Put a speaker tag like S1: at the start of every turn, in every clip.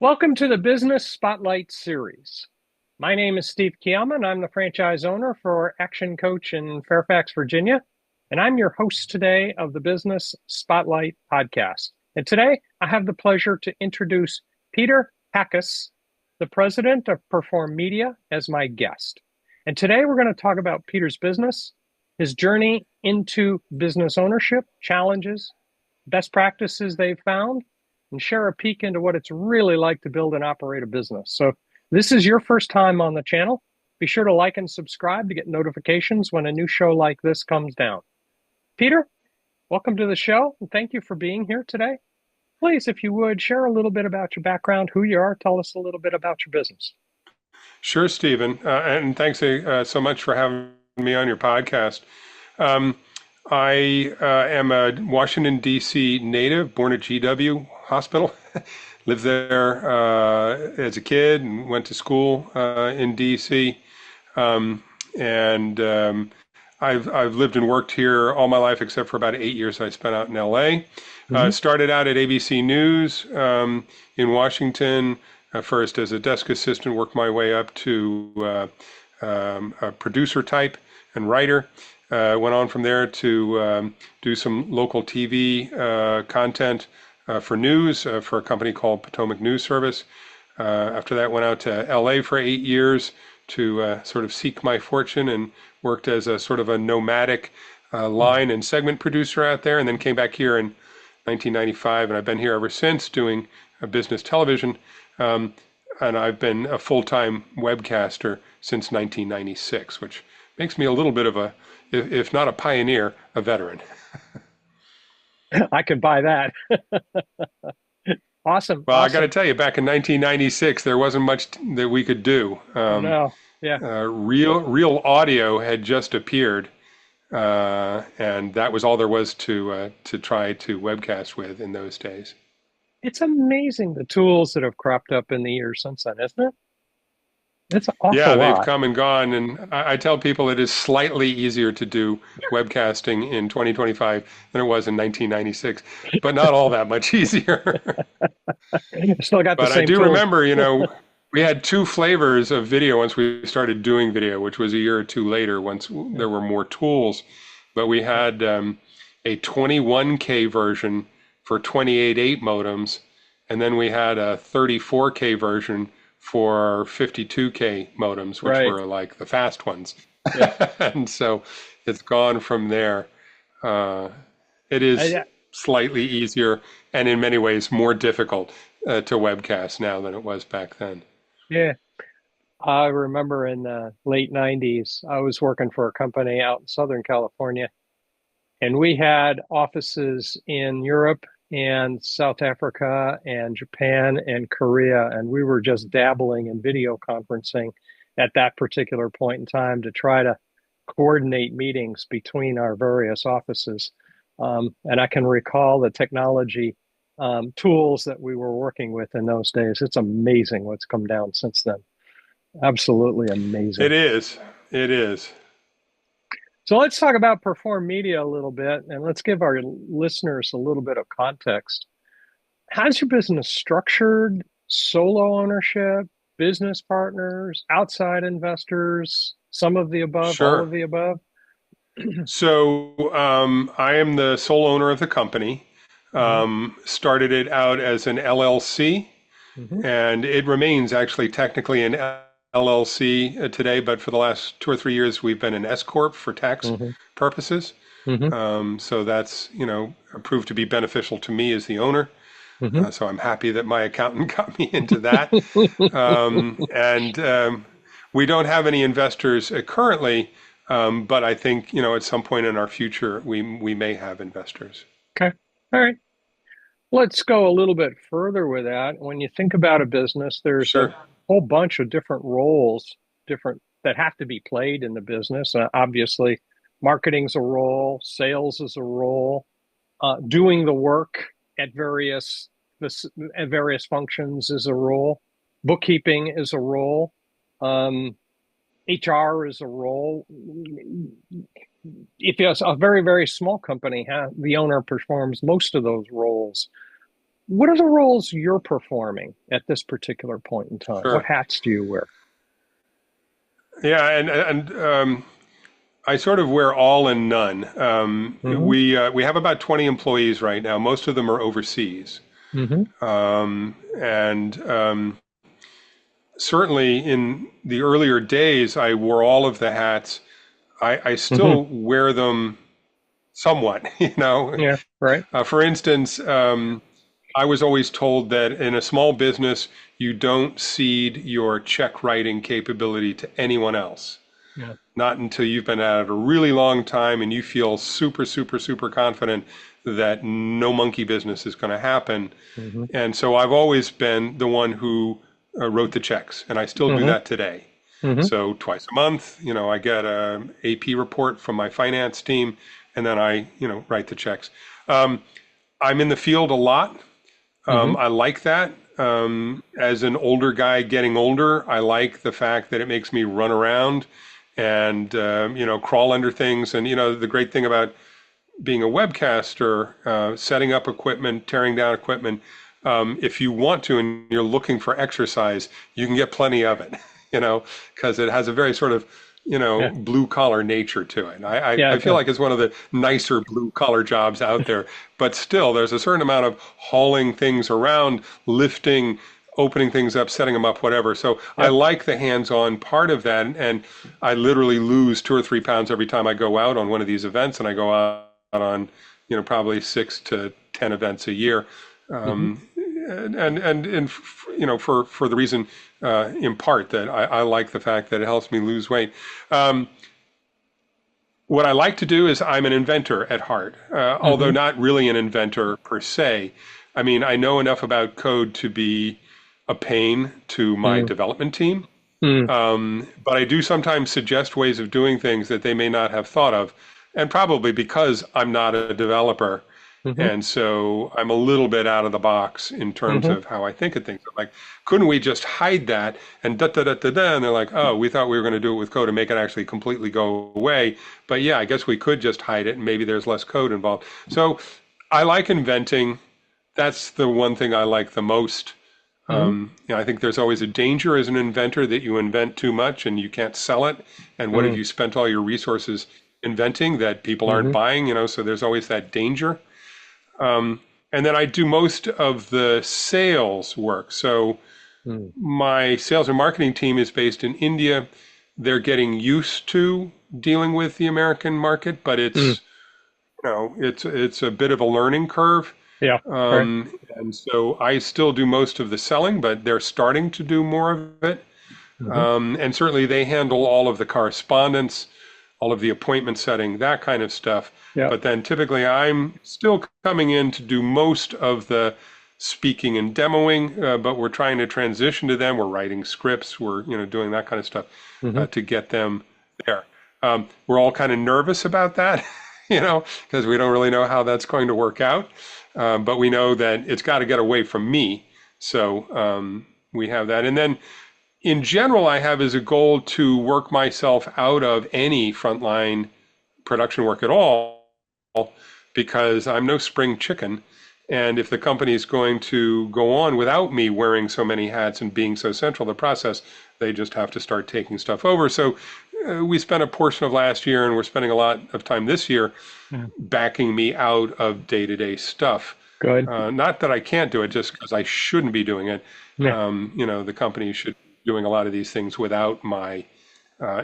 S1: Welcome to the Business Spotlight series. My name is Steve Kiama, and I'm the franchise owner for Action Coach in Fairfax, Virginia. And I'm your host today of the Business Spotlight podcast. And today I have the pleasure to introduce Peter Hackus, the president of Perform Media, as my guest. And today we're going to talk about Peter's business, his journey into business ownership, challenges, best practices they've found, and share a peek into what it's really like to build and operate a business. So if this is your first time on the channel, be sure to like and subscribe to get notifications when a new show like this comes down. Peter, welcome to the show, and thank you for being here today. Please, if you would, share a little bit about your background, who you are, tell us a little bit about your business.
S2: Sure, Stephen, and thanks so much for having me on your podcast. Um, I am a Washington, D.C. native, born at GW Hospital. Lived there as a kid and went to school in D.C. And I've lived and worked here all my life except for about 8 years I spent out in L.A. Started out at ABC News in Washington. First as a desk assistant, worked my way up to a producer type and writer. Went on from there to do some local TV content for news for a company called Potomac News Service. After that, went out to LA for 8 years to sort of seek my fortune and worked as a sort of a nomadic line and segment producer out there, and then came back here in 1995, and I've been here ever since doing business television. And I've been a full-time webcaster since 1996, which makes me a little bit of a, if not a pioneer, a veteran.
S1: I could buy that. Awesome.
S2: Well, I got to tell you, back in 1996, there wasn't much that we could do.
S1: No, yeah.
S2: Real audio had just appeared, and that was all there was to try to webcast with in those days.
S1: It's amazing the tools that have cropped up in the years since then, isn't it? It's an awful
S2: Yeah, they've
S1: lot.
S2: come and gone, and I tell people it is slightly easier to do webcasting in 2025 than it was in 1996, but not all that much easier.
S1: Still got the
S2: But I
S1: same
S2: do
S1: tools.
S2: remember, we had two flavors of video once we started doing video, which was a year or two later once there were more tools. But we had a 21K version for 28.8 modems, and then we had a 34K version for 52K modems, which
S1: Right.
S2: were like the fast ones.
S1: Yeah.
S2: And so it's gone from there. It is
S1: I,
S2: slightly easier and in many ways more difficult to webcast now than it was back then.
S1: yeah. I remember in the late 90s, I was working for a company out in Southern California, and we had offices in Europe and South Africa and Japan and Korea, and we were just dabbling in video conferencing at that particular point in time to try to coordinate meetings between our various offices. And I can recall the technology tools that we were working with in those days. It's amazing what's come down since then. Absolutely amazing.
S2: It is. It is.
S1: So let's talk about Perform Media a little bit, and let's give our listeners a little bit of context. How's your business structured? Solo ownership, business partners, outside investors, some of the above, all of
S2: Sure.
S1: the above?
S2: So I am the sole owner of the company.
S1: Hmm.
S2: Started it out as an LLC,
S1: Hmm.
S2: and it remains actually technically an LLC today, but for the last 2 or 3 years, we've been an S Corp for tax
S1: Hmm.
S2: purposes.
S1: Hmm.
S2: So that's, proved to be beneficial to me as the owner.
S1: Hmm.
S2: So I'm happy that my accountant got me into that. And we don't have any investors currently, but I think, at some point in our future, we may have investors.
S1: Okay. All right. Let's go a little bit further with that. When you think about a business, there's a
S2: Sure.
S1: whole bunch of different roles, different that have to be played in the business. Obviously, marketing's a role, sales is a role, doing the work at various functions is a role, bookkeeping is a role, um, HR is a role. If it's a very, very small company, the owner performs most of those roles. what are the roles you're performing at this particular point in time? What
S2: Sure.
S1: hats do you wear?
S2: Yeah, I sort of wear all and none.
S1: Hmm.
S2: We have about 20 employees right now. Most of them are overseas,
S1: Hmm.
S2: and certainly in the earlier days, I wore all of the hats. I
S1: Hmm.
S2: still wear them somewhat, you know.
S1: Yeah, right.
S2: For instance, I was always told that in a small business, you don't cede your check writing capability to anyone else.
S1: Yeah.
S2: Not until you've been at it a really long time and you feel super, super, super confident that no monkey business is going to happen.
S1: Hmm.
S2: And so I've always been the one who wrote the checks, and I still do
S1: Hmm.
S2: that today.
S1: Hmm.
S2: So twice a month, I get a AP report from my finance team, and then I, write the checks. Um, I'm in the field a lot.
S1: Hmm.
S2: I like that. As an older guy getting older, I like the fact that it makes me run around and crawl under things. And the great thing about being a webcaster, setting up equipment, tearing down equipment, if you want to and you're looking for exercise, you can get plenty of it, because it has a very sort of,
S1: Yeah.
S2: blue collar nature to it.
S1: Yeah.
S2: I feel like it's one of the nicer blue collar jobs out there, but still there's a certain amount of hauling things around, lifting, opening things up, setting them up, whatever. So I
S1: Yep.
S2: like the hands-on part of that. And I literally lose 2 or 3 pounds every time I go out on one of these events, and I go out on, probably 6 to 10 events a year,
S1: Hmm.
S2: and for the reason, in part, that I like the fact that it helps me lose weight. Um, what I like to do is I'm an inventor at heart, although
S1: Hmm.
S2: not really an inventor per se. I mean, I know enough about code to be a pain to my
S1: Hmm.
S2: development team.
S1: Hmm.
S2: But I do sometimes suggest ways of doing things that they may not have thought of, and probably because I'm not a developer.
S1: Hmm.
S2: And so I'm a little bit out of the box in terms
S1: Hmm.
S2: of how I think of things. I'm like, couldn't we just hide that and da da da da da? And they're like, oh, we thought we were going to do it with code and make it actually completely go away. But yeah, I guess we could just hide it and maybe there's less code involved. So I like inventing. That's the one thing I like the most.
S1: Hmm.
S2: I think there's always a danger as an inventor that you invent too much and you can't sell it. And what have
S1: Hmm.
S2: you spent all your resources inventing that people aren't
S1: Hmm.
S2: buying? So there's always that danger. And then I do most of the sales work. So
S1: Hmm.
S2: my sales and marketing team is based in India. They're getting used to dealing with the American market, but
S1: Hmm.
S2: it's a bit of a learning curve.
S1: Yeah. Right.
S2: And so I still do most of the selling, but they're starting to do more of it.
S1: Hmm.
S2: And certainly they handle all of the correspondence, all of the appointment setting, that kind of stuff.
S1: Yeah.
S2: But then typically I'm still coming in to do most of the speaking and demoing, but we're trying to transition to them. We're writing scripts, we're doing that kind of stuff
S1: Hmm.
S2: to get them there. We're all kind of nervous about that, because we don't really know how that's going to work out. But we know that it's got to get away from me. So we have that. And then in general, I have as a goal to work myself out of any frontline production work at all, because I'm no spring chicken. And if the company is going to go on without me wearing so many hats and being so central to the process, they just have to start taking stuff over. So we spent a portion of last year, and we're spending a lot of time this year
S1: Yeah.
S2: backing me out of day-to-day stuff.
S1: Good.
S2: Not that I can't do it, just because I shouldn't be doing it.
S1: Yeah.
S2: The company should be doing a lot of these things without my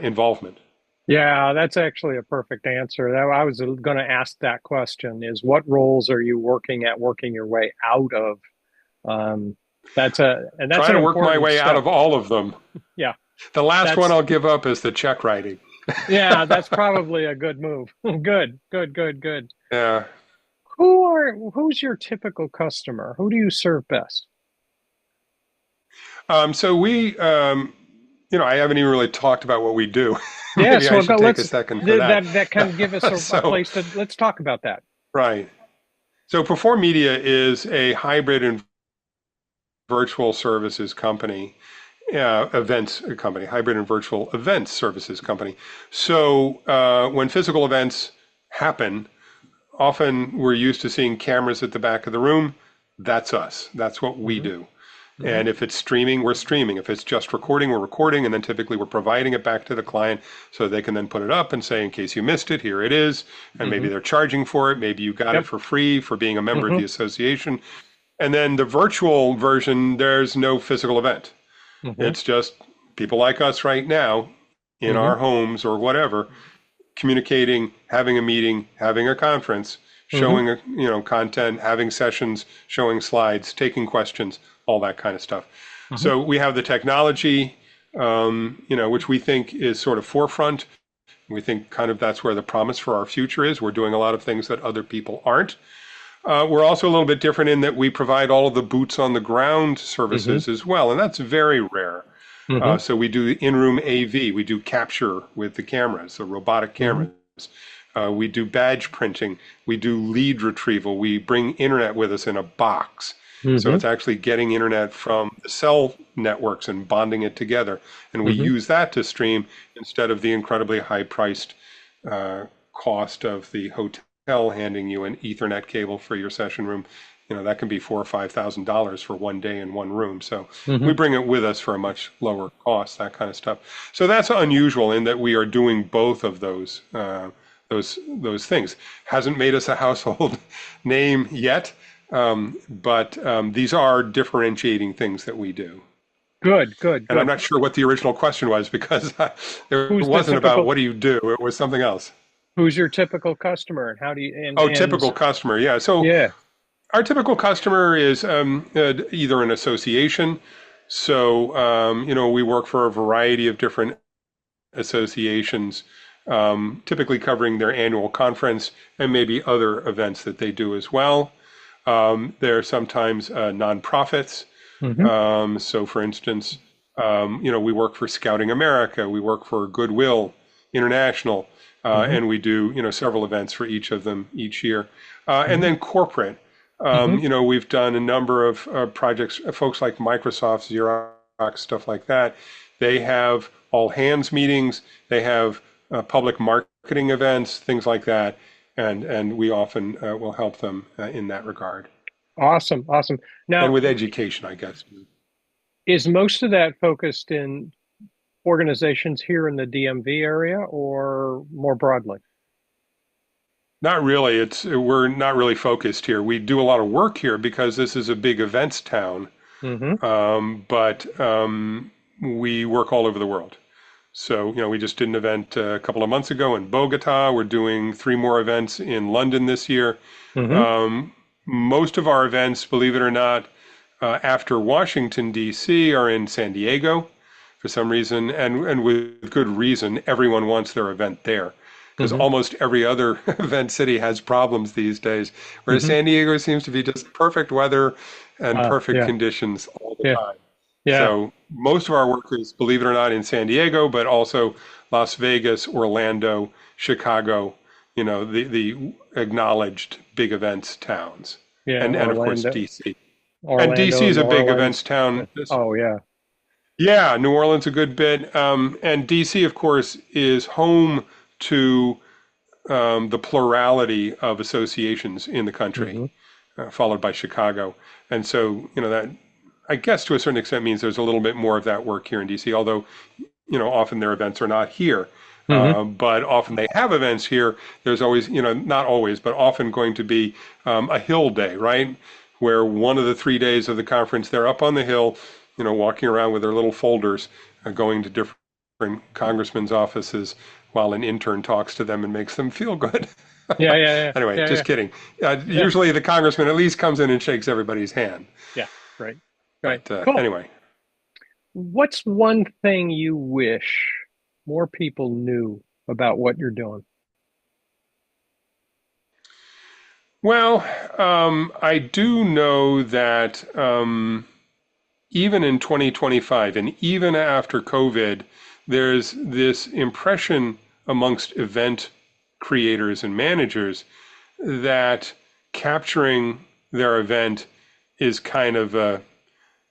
S2: involvement.
S1: Yeah, that's actually a perfect answer. I was going to ask that question is what roles are you working your way out of? Um, that's
S2: Trying
S1: an
S2: to work my
S1: important
S2: way out
S1: step.
S2: of all of them.
S1: Yeah,
S2: The last one
S1: that's
S2: I'll give up is the check writing.
S1: yeah, that's probably a good move. Good, good, good, good.
S2: Yeah.
S1: Who's your typical customer? Who do you serve best?
S2: So I haven't even really talked about what we do. Maybe
S1: Yes,
S2: I
S1: well,
S2: should take a
S1: let's
S2: second for that.
S1: that can give us a
S2: So,
S1: place to let's talk about that.
S2: right. So Perform Media is a hybrid and virtual services company, events company, hybrid and virtual events services company. So when physical events happen, often we're used to seeing cameras at the back of the room. That's us. That's what we
S1: Hmm.
S2: do.
S1: Hmm.
S2: And if it's streaming, we're streaming. If it's just recording, we're recording. And then typically we're providing it back to the client so they can then put it up and say, in case you missed it, here it is. And maybe
S1: Hmm.
S2: they're charging for it. Maybe you got it
S1: Yep.
S2: for free for being a member of
S1: Hmm.
S2: the association. And then the virtual version, there's no physical event.
S1: Hmm.
S2: It's just people like us right now in
S1: Hmm.
S2: our homes or whatever, communicating, having a meeting, having a conference,
S1: Hmm.
S2: showing content, having sessions, showing slides, taking questions, all that kind of stuff.
S1: Hmm.
S2: So we have the technology, which we think is sort of forefront. We think kind of that's where the promise for our future is. We're doing a lot of things that other people aren't. We're also a little bit different in that we provide all of the boots on the ground
S1: Hmm.
S2: services as well, and that's very rare.
S1: Hmm.
S2: So we do in-room AV, we do capture with the cameras, the robotic
S1: Hmm.
S2: cameras. We do badge printing, we do lead retrieval, we bring internet with us in a box. So
S1: Hmm.
S2: it's actually getting internet from the cell networks and bonding it together. And we
S1: Hmm.
S2: use that to stream instead of the incredibly high-priced cost of the hotel handing you an Ethernet cable for your session room. That can be $4,000 or $5,000 for one day in one room. So we
S1: Hmm.
S2: bring it with us for a much lower cost, that kind of stuff. So that's unusual in that we are doing both of those things. Hasn't made us a household name yet, but these are differentiating things that we do.
S1: Good, good,
S2: And I'm
S1: good.
S2: not sure what the original question was because it
S1: Who's the
S2: wasn't about
S1: typical,
S2: what do you do, it was something else.
S1: who's your typical customer and how do you,
S2: Oh,
S1: and
S2: typical customer. Yeah. So
S1: yeah.
S2: our typical customer is either an association. So, we work for a variety of different associations, typically covering their annual conference and maybe other events that they do as well. They're sometimes nonprofits.
S1: Hmm.
S2: So, for instance, we work for Scouting America, we work for Goodwill International,
S1: Hmm.
S2: and we do several events for each of them each year. And
S1: Hmm.
S2: then corporate,
S1: Hmm.
S2: we've done a number of projects. Folks like Microsoft, Xerox, stuff like that. They have all hands meetings. They have public marketing events, things like that, and we often will help them in that regard.
S1: Awesome, awesome.
S2: And
S1: Now,
S2: with education, I guess.
S1: is most of that focused in organizations here in the DMV area or more broadly?
S2: Not really. We're not really focused here. We do a lot of work here because this is a big events town,
S1: Hmm.
S2: but we work all over the world. So, we just did an event a couple of months ago in Bogota. We're doing three more events in London this year.
S1: Hmm.
S2: Um, Most of our events, believe it or not, after Washington, D.C., are in San Diego for some reason, and with good reason. Everyone wants their event there because
S1: Hmm.
S2: almost every other event city has problems these days, whereas
S1: Hmm.
S2: San Diego seems to be just perfect weather and perfect
S1: Yeah,
S2: conditions all the
S1: yeah,
S2: time.
S1: yeah.
S2: So most of our work is, believe it or not, in San Diego, but also Las Vegas, Orlando, Chicago, the acknowledged big events towns,
S1: Yeah,
S2: and of course
S1: Orlando,
S2: DC. And DC
S1: Orlando,
S2: is
S1: New
S2: a big events
S1: Orleans.
S2: town.
S1: Oh yeah.
S2: Yeah, New Orleans a good bit, and DC, of course, is home to the plurality of associations in the country,
S1: Hmm.
S2: followed by Chicago. And so, that I guess to a certain extent means there's a little bit more of that work here in DC, although, often their events are not here.
S1: Hmm.
S2: But often they have events here. There's always, not always, but often going to be a hill day, right? Where one of the 3 days of the conference, they're up on the hill, walking around with their little folders, going to different congressmen's offices while an intern talks to them and makes them feel good.
S1: Yeah, yeah, yeah,
S2: Anyway,
S1: yeah,
S2: just
S1: yeah,
S2: kidding.
S1: yeah,
S2: Usually the congressman at least comes in and shakes everybody's hand.
S1: yeah. Right, right.
S2: But
S1: Cool.
S2: anyway,
S1: What's one thing you wish more people knew about what you're doing?
S2: well, I do know that even in 2025 and even after COVID, there's this impression amongst event creators and managers that capturing their event is kind of a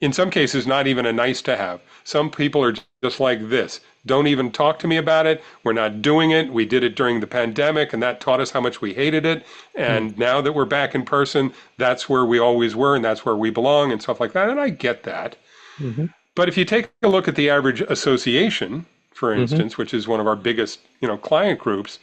S2: In some cases, not even a nice to have. Some people are just like this. Don't even talk to me about it. We're not doing it. We did it during the pandemic, and that taught us how much we hated it.
S1: Mm,
S2: And now that we're back in person, that's where we always were, and that's where we belong, and stuff like that. And I get that.
S1: mhm,
S2: But if you take a look at the average association, for
S1: mhm,
S2: instance, which is one of our biggest, client groups,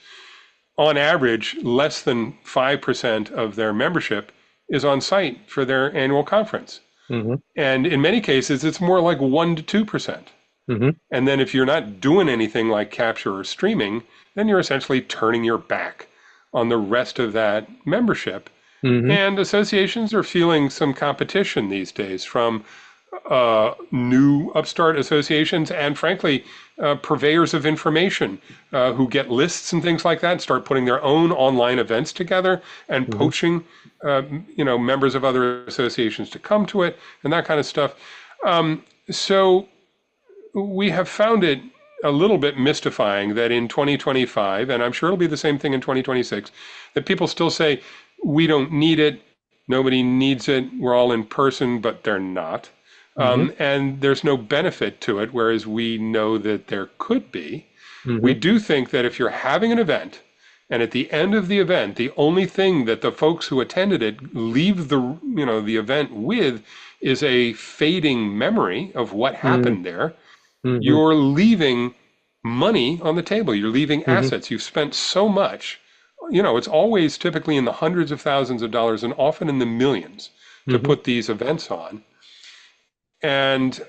S2: on average, less than 5% of their membership is on site for their annual conference.
S1: mhm,
S2: And in many cases, it's more like 1 to 2%.
S1: mhm,
S2: And then if you're not doing anything like capture or streaming, then you're essentially turning your back on the rest of that membership.
S1: mhm,
S2: And associations are feeling some competition these days from new upstart associations and, frankly, purveyors of information who get lists and things like that and start putting their own online events together and
S1: mhm,
S2: poaching, members of other associations to come to it and that kind of stuff. So we have found it a little bit mystifying that in 2025, and I'm sure it'll be the same thing in 2026, that people still say, we don't need it, nobody needs it, we're all in person, but they're not.
S1: mhm,
S2: And there's no benefit to it, whereas we know that there could be. We
S1: mhm,
S2: do think that if you're having an event, and at the end of the event, the only thing that the folks who attended it leave the event with is a fading memory of what
S1: mhm,
S2: happened there,
S1: mhm,
S2: you're leaving money on the table. You're leaving
S1: mhm,
S2: assets. You've spent so much. It's always typically in the hundreds of thousands of dollars and often in the millions to
S1: mhm,
S2: put these events on. And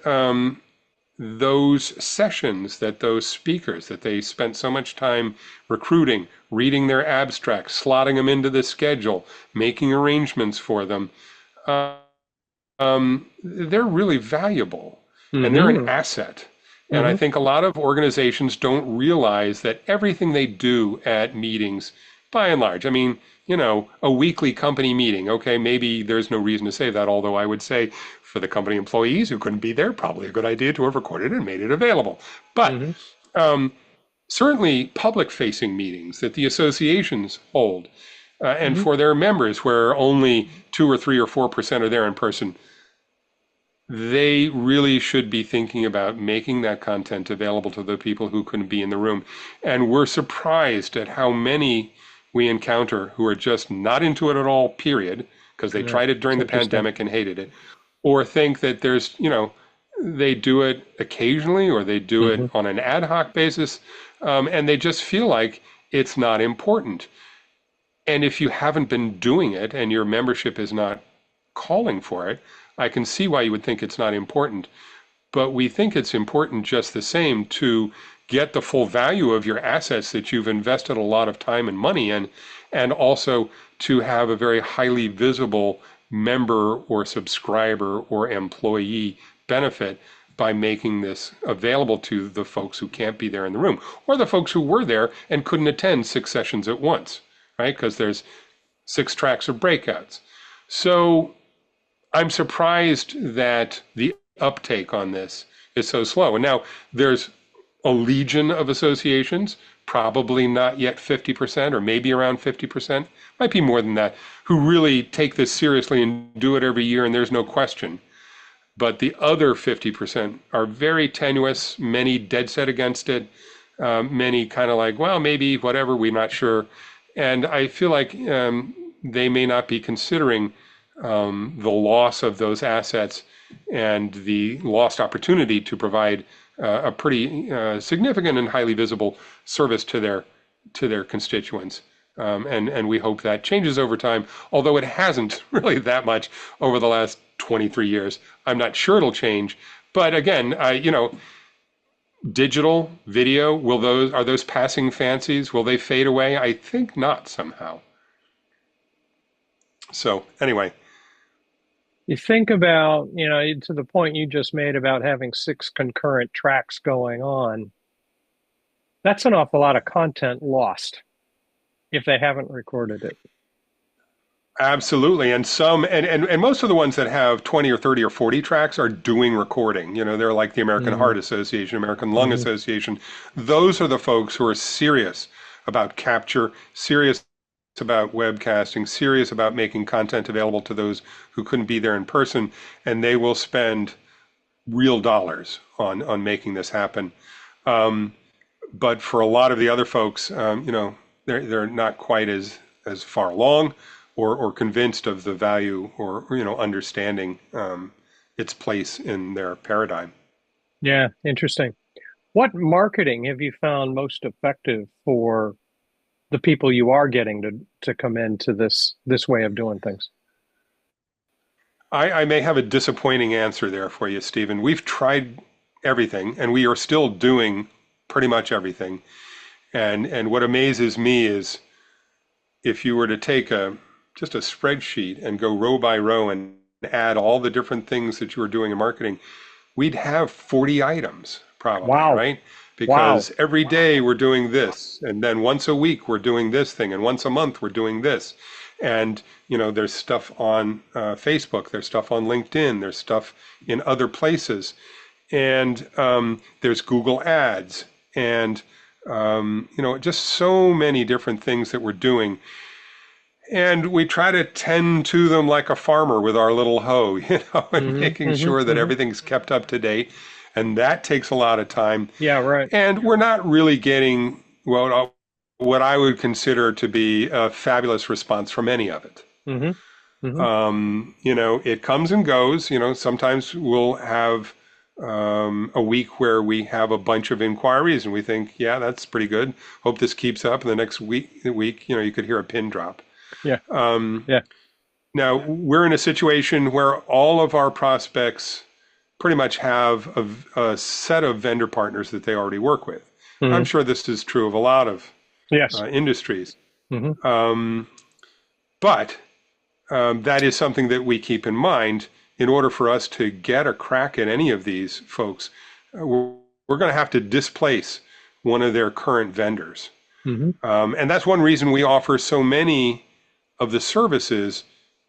S2: those sessions that those speakers that they spent so much time recruiting, reading their abstracts, slotting them into the schedule, making arrangements for them, uh, they're really valuable and they're an
S1: mhm,
S2: asset. And I
S1: mhm,
S2: think a lot of organizations don't realize that everything they do at meetings, by and large, I mean, a weekly company meeting, okay, maybe there's no reason to say that, although I would say for the company employees who couldn't be there, probably a good idea to have recorded and made it available. But
S1: mhm,
S2: certainly public facing meetings that the associations hold, and
S1: mhm,
S2: for their members, where only 2 or 3 or 4% are there in person, they really should be thinking about making that content available to the people who couldn't be in the room. And we're surprised at how many we encounter who are just not into it at all, period, because they
S1: yeah,
S2: tried it
S1: it's
S2: during the
S1: interesting.
S2: pandemic and hated it, or think that they do it occasionally or they do it
S1: Mhm,
S2: on an ad hoc basis, and they just feel like it's not important. And if you haven't been doing it and your membership is not calling for it, I can see why you would think it's not important. But we think it's important just the same to get the full value of your assets that you've invested a lot of time and money in, and also to have a very highly visible member or subscriber or employee benefit by making this available to the folks who can't be there in the room, or the folks who were there and couldn't attend 6 sessions at once, right? Because there's 6 tracks of breakouts. So I'm surprised that the uptake on this is so slow. And now there's a legion of associations, probably not yet 50%, or maybe around 50%, might be more than that, who really take this seriously and do it every year, and there's no question. But the other 50% are very tenuous, many dead set against it, many kind of like, well, maybe, whatever, we're not sure. And I feel like they may not be considering the loss of those assets and the lost opportunity to provide a pretty significant and highly visible service to their constituents. And we hope that changes over time, although it hasn't really that much over the last 23 years. I'm not sure it'll change, but again, digital video, are those passing fancies? Will they fade away? I think not somehow. So anyway,
S1: You think about, to the point you just made about having six concurrent tracks going on, that's an awful lot of content lost if they haven't recorded it.
S2: absolutely. And and most of the ones that have 20 or 30 or 40 tracks are doing recording. They're like the American
S1: Mm-hmm,
S2: Heart Association, American Lung
S1: mm-hmm,
S2: Association. Those are the folks who are serious about capture, serious about webcasting, serious about making content available to those who couldn't be there in person, and they will spend real dollars on making this happen. Um, but for a lot of the other folks, they're not quite as far along or convinced of the value or understanding its place in their paradigm.
S1: Yeah, interesting. What marketing have you found most effective for the people you are getting to come into this way of doing things?
S2: I may have a disappointing answer there for you, Stephen. We've tried everything, and we are still doing pretty much everything. And what amazes me is if you were to take just a spreadsheet and go row by row and add all the different things that you were doing in marketing, we'd have 40 items probably,
S1: Wow.
S2: right?
S1: Wow.
S2: Because every day we're doing this, and then once a week we're doing this thing, and once a month we're doing this. And there's stuff on Facebook, there's stuff on LinkedIn, there's stuff in other places, and there's Google Ads, and just so many different things that we're doing. And we try to tend to them like a farmer with our little hoe, and
S1: Hmm.
S2: making
S1: Hmm.
S2: sure that
S1: Hmm.
S2: everything's kept up to date. And that takes a lot of time.
S1: Yeah, right.
S2: And we're not really getting what I would consider to be a fabulous response from any of it.
S1: Hmm. Hmm.
S2: It comes and goes. Sometimes we'll have a week where we have a bunch of inquiries and we think, yeah, that's pretty good. Hope this keeps up. And the next week, you could hear a pin drop.
S1: Yeah.
S2: Um,
S1: Yeah.
S2: Now, we're in a situation where all of our prospects pretty much have a set of vendor partners that they already work with. I'm
S1: Hmm.
S2: sure this is true of a lot of
S1: Yes.
S2: industries.
S1: Hmm.
S2: Um, but that is something that we keep in mind in order for us to get a crack at any of these folks. We're going to have to displace one of their current vendors.
S1: Hmm.
S2: And that's one reason we offer so many of the services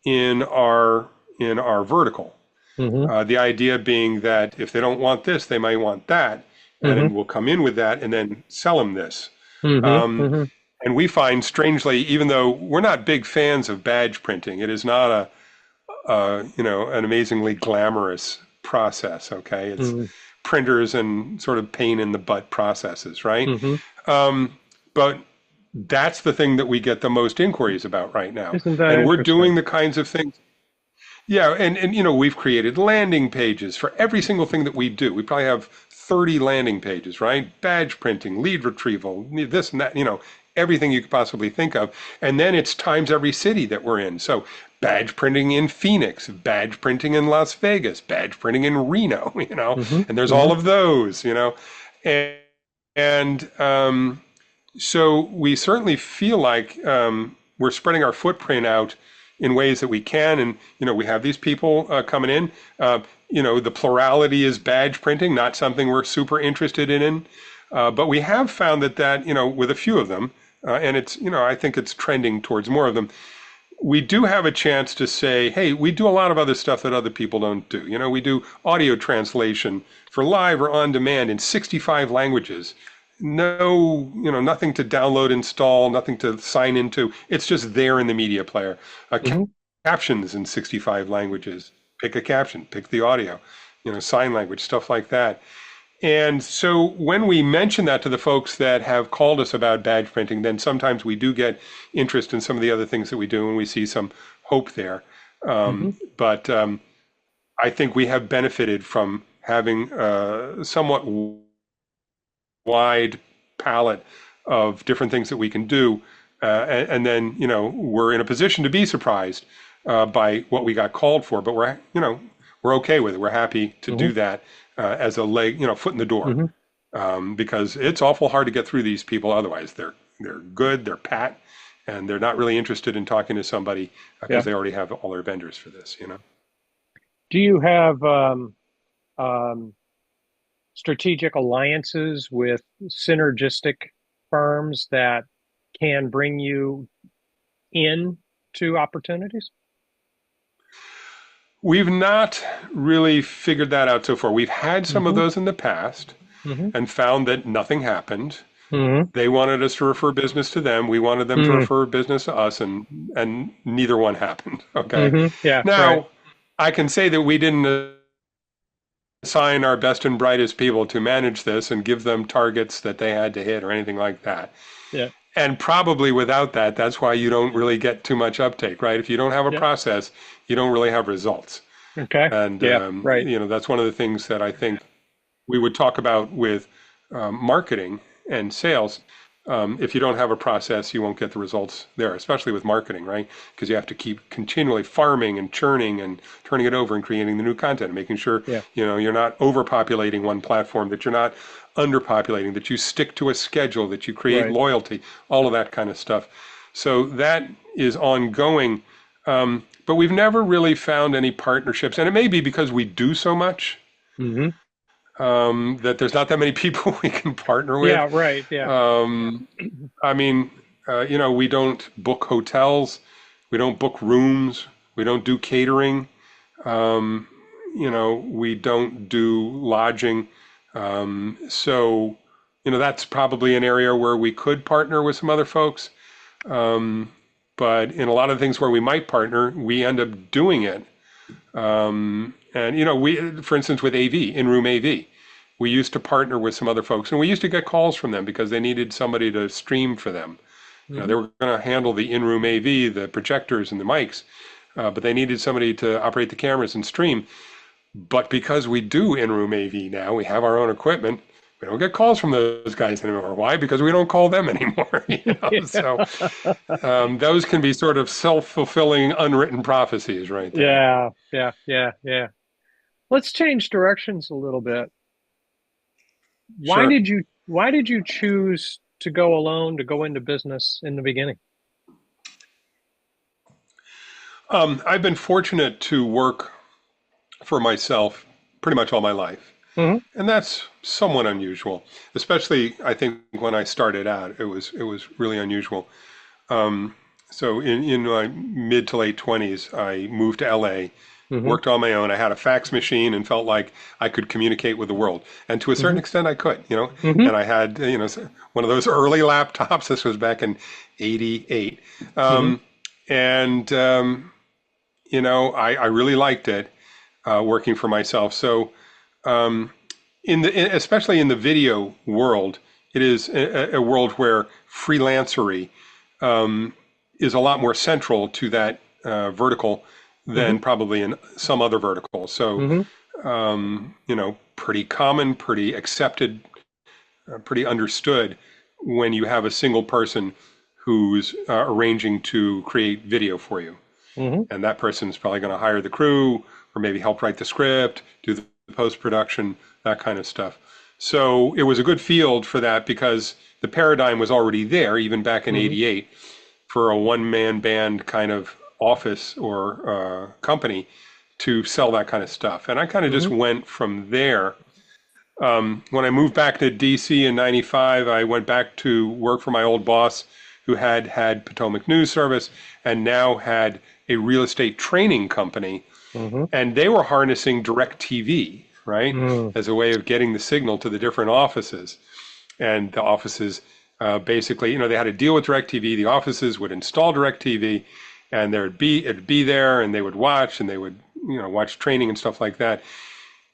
S2: in our vertical.
S1: Hmm.
S2: The idea being that if they don't want this, they might want that, and
S1: Hmm.
S2: then we'll come in with that and then sell them this.
S1: Hmm.
S2: Um,
S1: Hmm.
S2: and we find, strangely, even though we're not big fans of badge printing, it is not an amazingly glamorous process. Okay, it's
S1: Hmm.
S2: printers and sort of pain in the butt processes, right?
S1: Hmm.
S2: But that's the thing that we get the most inquiries about right now,
S1: Isn't that
S2: and we're
S1: interesting?
S2: doing the kinds of things. Yeah, and we've created landing pages for every single thing that we do. We probably have 30 landing pages, right? Badge printing, lead retrieval, this and that, everything you could possibly think of. And then it's times every city that we're in. So badge printing in Phoenix, badge printing in Las Vegas, badge printing in Reno,
S1: Hmm.
S2: and there's all
S1: Hmm.
S2: of those, And, and so we certainly feel like we're spreading our footprint out in ways that we can. And, we have these people coming in. The plurality is badge printing, not something we're super interested in. But we have found that, with a few of them, and it's, I think it's trending towards more of them, we do have a chance to say, hey, we do a lot of other stuff that other people don't do. We do audio translation for live or on demand in 65 languages. No, nothing to download, install, nothing to sign into. It's just there in the media player.
S1: Hmm.
S2: Captions in 65 languages. Pick a caption, pick the audio, sign language, stuff like that. And so when we mention that to the folks that have called us about badge printing, then sometimes we do get interest in some of the other things that we do, and we see some hope there.
S1: Hmm.
S2: But I think we have benefited from having a somewhat wide palette of different things that we can do. And then, we're in a position to be surprised by what we got called for, but we're okay with it. We're happy to
S1: Hmm.
S2: do that as a leg, foot in the door,
S1: Hmm.
S2: because it's awful hard to get through these people. Otherwise, they're good, they're pat, and they're not really interested in talking to somebody
S1: Yeah.
S2: because they already have all their vendors for this.
S1: Do you have um, strategic alliances with synergistic firms that can bring you in to opportunities?
S2: We've not really figured that out so far. We've had some of
S1: Hmm.
S2: those in the past
S1: Hmm.
S2: and found that nothing happened.
S1: Mm-hmm.
S2: They wanted us to refer business to them. We wanted them to
S1: Mm-hmm.
S2: refer business to us, and neither one happened. Okay.
S1: Mm-hmm. Yeah, right.
S2: Now, I can say that we didn't assign our best and brightest people to manage this and give them targets that they had to hit or anything like that.
S1: Yeah.
S2: And probably without that, that's why you don't really get too much uptake, right? If you don't have a
S1: Yeah.
S2: process, you don't really have results.
S1: Okay.
S2: And,
S1: Yeah, right.
S2: that's one of the things that I think we would talk about with marketing and sales. If you don't have a process, you won't get the results there, especially with marketing, right? Because you have to keep continually farming and churning and turning it over and creating the new content, and making sure,
S1: Yeah,
S2: you're not overpopulating one platform, that you're not underpopulating, that you stick to a schedule, that you create
S1: right.
S2: loyalty, all of that kind of stuff. So that is ongoing. But we've never really found any partnerships, and it may be because we do so much
S1: Mm-hmm.
S2: that there's not that many people we can partner with.
S1: Yeah, right. Yeah.
S2: I mean, we don't book hotels, we don't book rooms, we don't do catering, we don't do lodging. So, that's probably an area where we could partner with some other folks. But in a lot of things where we might partner, we end up doing it. And for instance, with AV, in-room AV, we used to partner with some other folks, and we used to get calls from them because they needed somebody to stream for them.
S1: Mm-hmm.
S2: They were going to handle the in-room AV, the projectors and the mics, but they needed somebody to operate the cameras and stream. But because we do in-room AV now, we have our own equipment. We don't get calls from those guys anymore. Why? Because we don't call them anymore. So
S1: Yeah.
S2: those can be sort of self-fulfilling, unwritten prophecies, right there.
S1: Yeah, yeah, yeah, yeah. Let's change directions a little bit.
S2: Sure.
S1: Why did you choose to go alone to go into business in the beginning?
S2: I've been fortunate to work for myself pretty much all my life.
S1: Hmm.
S2: And that's somewhat unusual, especially I think when I started out, it was really unusual. So in my mid to late 20s, I moved to LA,
S1: Hmm.
S2: worked on my own. I had a fax machine and felt like I could communicate with the world. And to a certain
S1: Hmm.
S2: extent, I could.
S1: Hmm.
S2: And I had, one of those early laptops. This was back in '88.
S1: Hmm.
S2: Um, and, I really liked it, working for myself. So, especially in the video world, it is a world where freelancery is a lot more central to that vertical
S1: Hmm.
S2: than probably in some other verticals. So,
S1: Hmm.
S2: pretty common, pretty accepted, pretty understood when you have a single person who's arranging to create video for you.
S1: Hmm.
S2: And that person's probably going to hire the crew or maybe help write the script, do the post production, that kind of stuff. So it was a good field for that because the paradigm was already there, even back in
S1: Hmm.
S2: '88, for a one-man band kind of office or company to sell that kind of stuff. And I kind of just
S1: Hmm.
S2: went from there. When I moved back to DC in '95, I went back to work for my old boss who had Potomac News Service and now had a real estate training company.
S1: Hmm.
S2: And they were harnessing direct TV, right,
S1: Hmm.
S2: as a way of getting the signal to the different offices. And the offices basically, they had to deal with DirecTV. The offices would install DirecTV, and it'd be there, and they would watch, and they would watch training and stuff like that.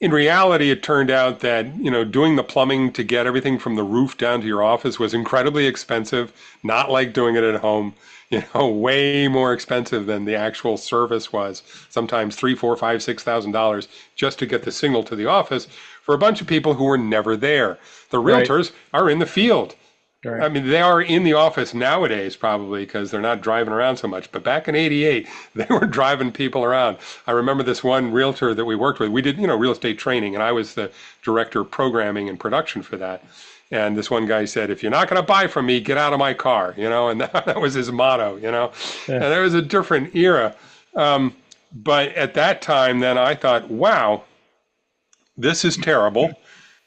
S2: In reality, it turned out that, doing the plumbing to get everything from the roof down to your office was incredibly expensive, not like doing it at home, way more expensive than the actual service was. Sometimes three, four, five, $6,000 just to get the signal to the office for a bunch of people who were never there. The
S1: Right,
S2: realtors are in the field.
S1: right.
S2: I mean, they are in the office nowadays probably because they're not driving around so much. But back in '88, they were driving people around. I remember this one realtor that we worked with. We did, real estate training, and I was the director of programming and production for that. And this one guy said, "If you're not going to buy from me, get out of my car," and that was his motto.
S1: Yeah.
S2: And there was a different era. But at that time, then I thought, wow, this is terrible.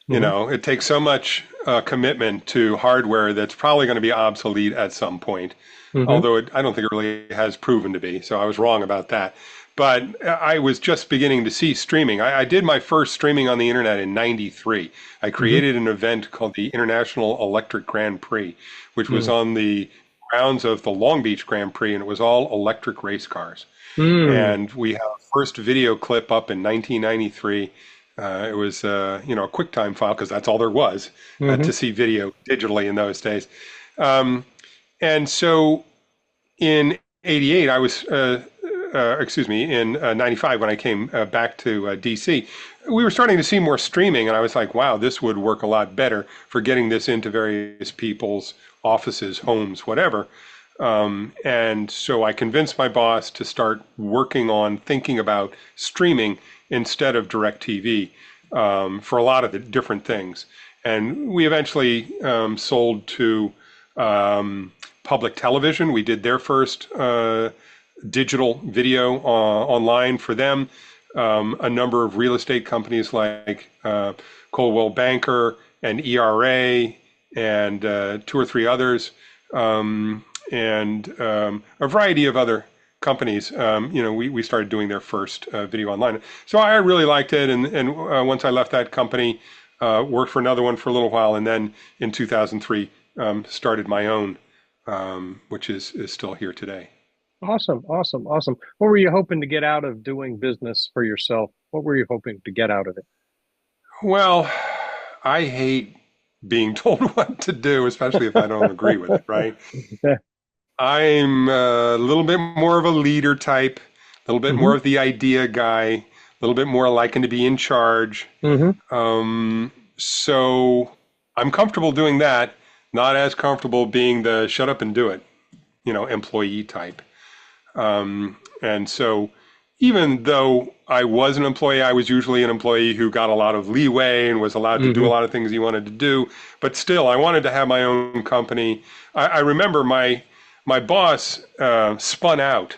S1: Hmm.
S2: It takes so much commitment to hardware that's probably going to be obsolete at some point.
S1: Hmm.
S2: Although I don't think it really has proven to be. So I was wrong about that. But I was just beginning to see streaming. I did my first streaming on the internet in '93. I
S1: Hmm.
S2: created an event called the International Electric Grand Prix, which was
S1: Mm.
S2: on the grounds of the Long Beach Grand Prix, and it was all electric race cars.
S1: Mm.
S2: And we have our first video clip up in 1993. It was, a QuickTime file because that's all there was to
S1: Hmm.
S2: see video digitally in those days. Um, and so in '88, I was, excuse me, in '95 when I came back to DC, we were starting to see more streaming, and I was like, wow, this would work a lot better for getting this into various people's offices, homes, whatever. And so I convinced my boss to start working on thinking about streaming instead of DirecTV for a lot of the different things. And we eventually sold to public television. We did their first digital video online for them. A number of real estate companies like Coldwell Banker and ERA and two or three others, and a variety of other companies. We started doing their first video online. So I really liked it, and once I left that company, worked for another one for a little while, and then in 2003 started my own, which is still here today.
S1: Awesome, awesome, awesome. What were you hoping to get out of doing business for yourself? What were you hoping to get out of it?
S2: Well, I hate being told what to do, especially if I don't agree with it, right?
S1: Yeah.
S2: I'm a little bit more of a leader type, a little bit
S1: Hmm.
S2: more of the idea guy, a little bit more liking to be in charge.
S1: Hmm.
S2: So I'm comfortable doing that, not as comfortable being the shut up and do it, employee type. And so even though I was an employee, I was usually an employee who got a lot of leeway and was allowed to do a
S1: Hmm.
S2: lot of things he wanted to do. But still, I wanted to have my own company. I remember my boss spun out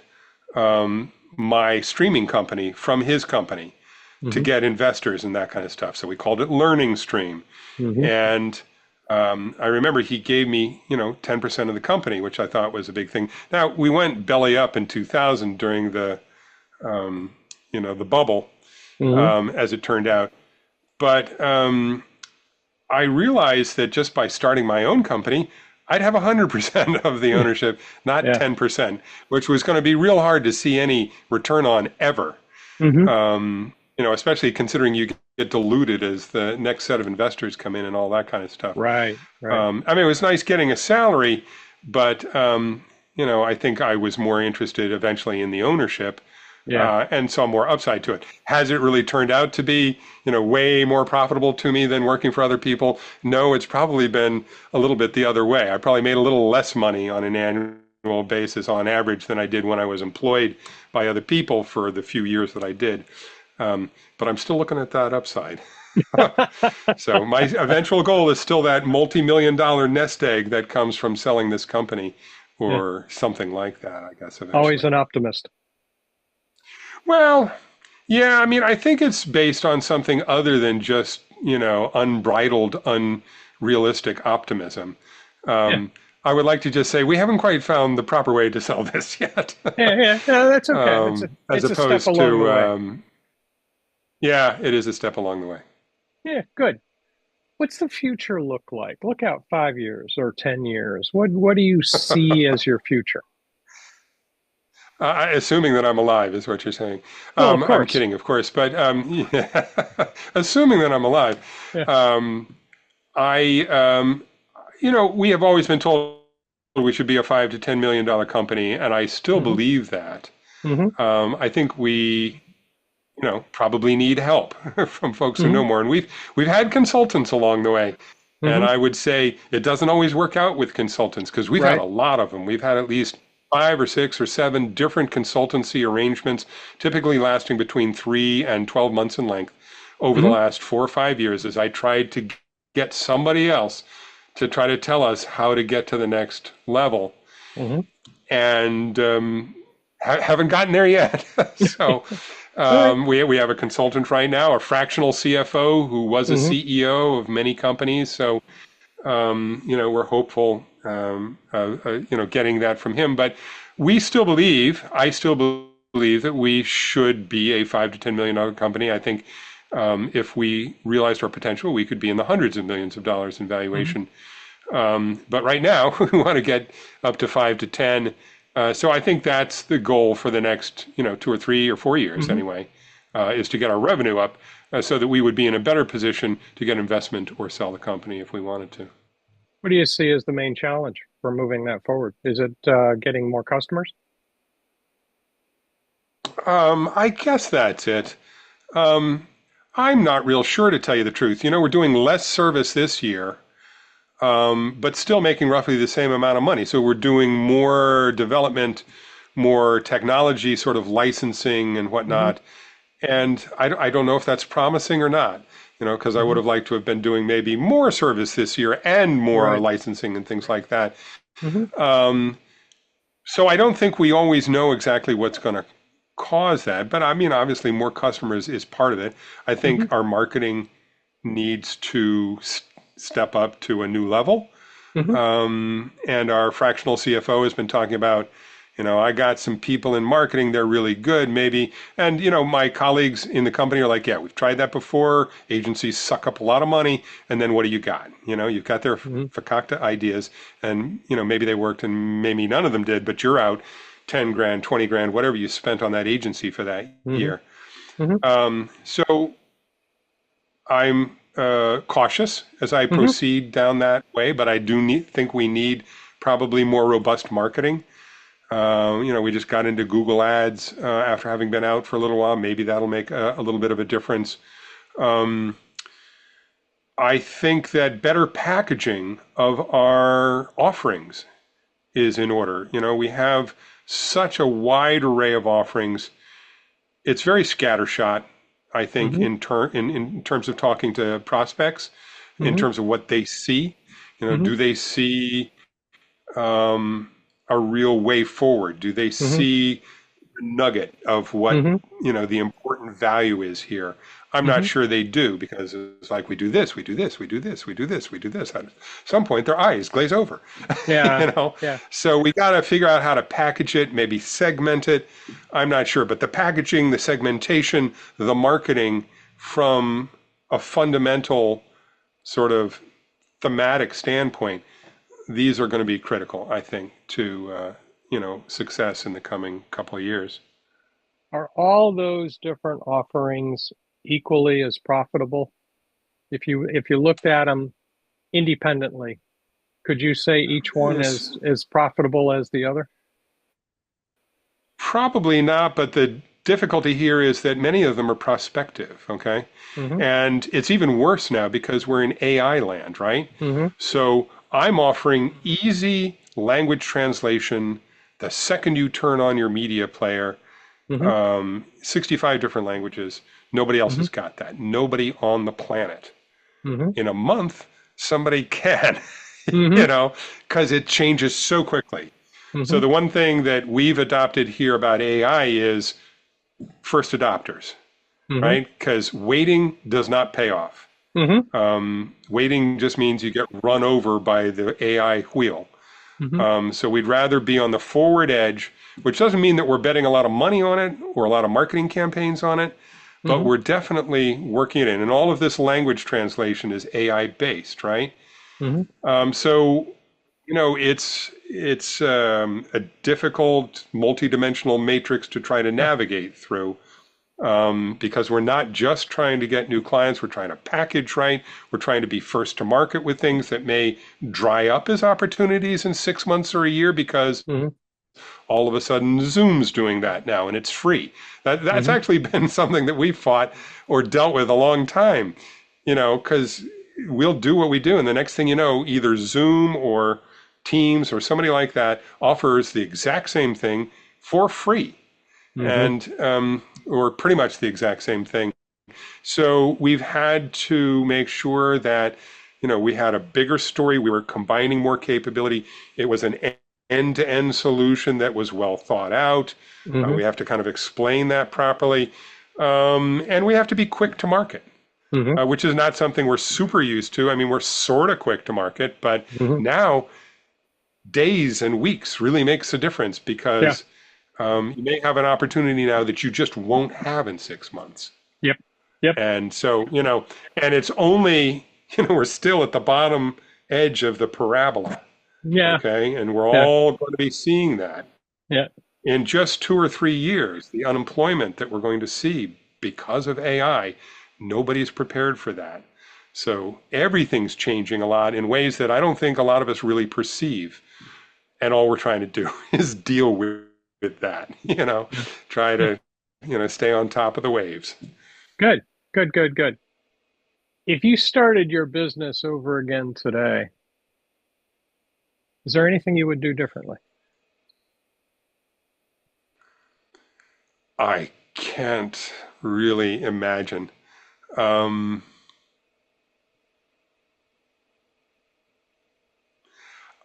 S2: my streaming company from his company to
S1: Hmm.
S2: get investors and that kind of stuff. So we called it Learning Stream.
S1: Hmm.
S2: And I remember he gave me, 10% of the company, which I thought was a big thing. Now, we went belly up in 2000 during the bubble,
S1: Hmm.
S2: as it turned out. But I realized that just by starting my own company, I'd have 100% of the ownership, not
S1: Yeah.
S2: 10%, which was going to be real hard to see any return on ever.
S1: Hmm.
S2: Especially considering you get diluted as the next set of investors come in and all that kind of stuff.
S1: Right, right.
S2: It was nice getting a salary, but I think I was more interested eventually in the ownership,
S1: Yeah.
S2: and saw more upside to it. Has it really turned out to be, way more profitable to me than working for other people? No, it's probably been a little bit the other way. I probably made a little less money on an annual basis on average than I did when I was employed by other people for the few years that I did. But I'm still looking at that upside. So my eventual goal is still that multi-million-dollar nest egg that comes from selling this company
S1: Yeah.
S2: or something like that, I guess,
S1: Always
S2: eventually.
S1: an optimist.
S2: Well, yeah, I mean, I think it's based on something other than just, unbridled, unrealistic optimism.
S1: Yeah.
S2: Um, I would like to just say we haven't quite found the proper way to sell this yet,
S1: Yeah, yeah. No, that's okay.
S2: as
S1: It's a step
S2: opposed
S1: along the
S2: to,
S1: way.
S2: yeah, it is a step along the way.
S1: Yeah, good. What's the future look like? Look out 5 years or 10 years. What do you see as your future?
S2: Assuming that I'm alive is what you're saying.
S1: Well, of
S2: I'm
S1: course.
S2: kidding, of course, but yeah, assuming that I'm alive,
S1: Yeah.
S2: um, we have always been told we should be a $5 to $10 million company, and I still
S1: Hmm.
S2: believe that.
S1: Hmm.
S2: I think we, probably need help from folks who know
S1: Hmm.
S2: more, and we've had consultants along the way. And
S1: Hmm.
S2: I would say it doesn't always work out with consultants because we've had
S1: Right.
S2: a lot of them. We've had at least 5 or 6 or 7 different consultancy arrangements, typically lasting between 3 and 12 months in length over the
S1: Hmm.
S2: last 4 or 5 years as I tried to get somebody else to try to tell us how to get to the next level.
S1: Hmm.
S2: And haven't gotten there yet. So
S1: All right.
S2: we have a consultant right now, a fractional CFO who was a
S1: Hmm.
S2: CEO of many companies. So we're hopeful, getting that from him. But I still believe that we should be a $5 to $10 million company. I think if we realized our potential, we could be in the hundreds of millions of dollars in
S1: Hmm.
S2: valuation. But right now, we want to get up to 5 to 10. So I think that's the goal for the next, 2 or 3 or 4 years
S1: Hmm.
S2: anyway, is to get our revenue up so that we would be in a better position to get investment or sell the company if we wanted to.
S1: What do you see as the main challenge for moving that forward? Is it getting more customers?
S2: I guess that's it. Um, I'm not real sure to tell you the truth. We're doing less service this year, but still making roughly the same amount of money. So we're doing more development, more technology sort of licensing and
S1: Hmm.
S2: whatnot. And I don't know if that's promising or not, because I would
S1: Hmm.
S2: have liked to have been doing maybe more service this year and more
S1: Right.
S2: licensing and things like that.
S1: Hmm.
S2: Um, so I don't think we always know exactly what's going to cause that. But I mean, obviously, more customers is part of it. I
S1: Hmm.
S2: think our marketing needs to step up to a new level.
S1: Hmm.
S2: And our fractional CFO has been talking about, I got some people in marketing, they're really good, maybe. And, my colleagues in the company are like, yeah, we've tried that before. Agencies suck up a lot of money. And then what do you got? You've got their
S1: Hmm.
S2: fakakta ideas and, maybe they worked and maybe none of them did, but you're out 10 grand, 20 grand, whatever you spent on that agency for that
S1: Hmm.
S2: year.
S1: Hmm.
S2: So I'm cautious as I
S1: Hmm.
S2: proceed down that way, but I do think we need probably more robust marketing. We just got into Google Ads after having been out for a little while. Maybe that'll make a little bit of a difference. Um, I think that better packaging of our offerings is in order. We have such a wide array of offerings. It's very scattershot, I think,
S1: Hmm.
S2: in terms of talking to prospects, in
S1: Hmm.
S2: terms of what they see.
S1: Hmm.
S2: Do they see a real way forward? Do they
S1: Hmm.
S2: see the nugget of what,
S1: Hmm.
S2: the important value is here? I'm not
S1: Hmm.
S2: sure they do because it's like we do this, we do this, we do this, we do this, we do this. At some point, their eyes glaze over,
S1: Yeah.
S2: you know.
S1: Yeah.
S2: So we got to figure out how to package it, maybe segment it. I'm not sure, but the packaging, the segmentation, the marketing from a fundamental sort of thematic standpoint, these are going to be critical, I think, to success in the coming couple of years.
S1: Are all those different offerings equally as profitable? If you looked at them independently, could you say each one
S2: Yes,
S1: is as profitable as the other?
S2: probably not, but the difficulty here is that many of them are prospective, okay?
S1: Hmm.
S2: And it's even worse now because we're in AI land, right?
S1: Hmm.
S2: So I'm offering easy language translation the second you turn on your media player,
S1: Hmm.
S2: 65 different languages. Nobody else
S1: Hmm.
S2: has got that. Nobody on the planet.
S1: Hmm.
S2: In a month, somebody can,
S1: Hmm.
S2: because it changes so quickly. So
S1: Hmm.
S2: the one thing that we've adopted here about AI is first adopters,
S1: Hmm.
S2: right? Because waiting does not pay off.
S1: Hmm.
S2: Waiting just means you get run over by the AI wheel.
S1: Hmm.
S2: So we'd rather be on the forward edge, which doesn't mean that we're betting a lot of money on it or a lot of marketing campaigns on it, but
S1: Hmm.
S2: we're definitely working it in. And all of this language translation is AI based, right?
S1: Hmm.
S2: So it's a difficult multidimensional matrix to try to navigate through because we're not just trying to get new clients. We're trying to package right. We're trying to be first to market with things that may dry up as opportunities in 6 months or a year because
S1: Hmm.
S2: all of a sudden Zoom's doing that now and it's free. That's
S1: Hmm.
S2: actually been something that we've fought or dealt with a long time, because we'll do what we do, and the next thing you know, either Zoom or Teams or somebody like that offers the exact same thing for free,
S1: Hmm.
S2: and or pretty much the exact same thing. So we've had to make sure that, we had a bigger story. We were combining more capability. It was an end-to-end solution that was well thought out.
S1: Hmm.
S2: We have to kind of explain that properly. And we have to be quick to market,
S1: Hmm.
S2: which is not something we're super used to. I mean, we're sort of quick to market, but
S1: Hmm.
S2: now days and weeks really makes a difference
S1: Yeah.
S2: because You may have an opportunity now that you just won't have in 6 months.
S1: Yep. Yep.
S2: And so, and it's only, we're still at the bottom edge of the parabola.
S1: Yeah.
S2: Okay. And we're
S1: Yeah.
S2: all going to be seeing that
S1: Yeah.
S2: in just 2 or 3 years, the unemployment that we're going to see because of AI, nobody's prepared for that. So everything's changing a lot in ways that I don't think a lot of us really perceive. And all we're trying to do is deal with that,
S1: Yeah.
S2: try
S1: Yeah.
S2: to, stay on top of the waves.
S1: Good. Good. Good. Good. If you started your business over again today, is there anything you would do differently?
S2: I can't really imagine. Um,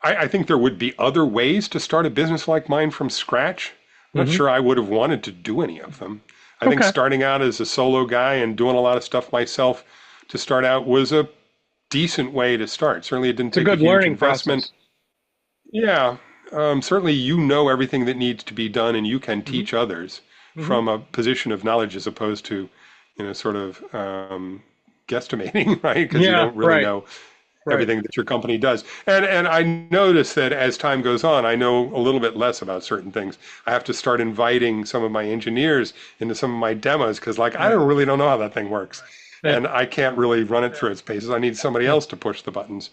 S2: I think there would be other ways to start a business like mine from scratch. I'm not
S1: Hmm.
S2: sure I would have wanted to do any of them. I think
S1: Okay.
S2: starting out as a solo guy and doing a lot of stuff myself to start out was a decent way to start. Certainly, it didn't
S1: It's a
S2: take a
S1: good
S2: huge
S1: learning
S2: investment.
S1: process.
S2: Yeah, certainly you know everything that needs to be done, and you can
S1: Hmm.
S2: teach others
S1: Hmm.
S2: from a position of knowledge as opposed to, sort of guesstimating, right? Because you
S1: Yeah.
S2: don't really
S1: Right.
S2: know
S1: Right.
S2: everything that your company does. And I notice that as time goes on, I know a little bit less about certain things. I have to start inviting some of my engineers into some of my demos because, like, I
S1: Right.
S2: don't know how that thing works,
S1: Yeah.
S2: and I can't really run it through its paces. I need somebody
S1: Yeah.
S2: else to push the buttons.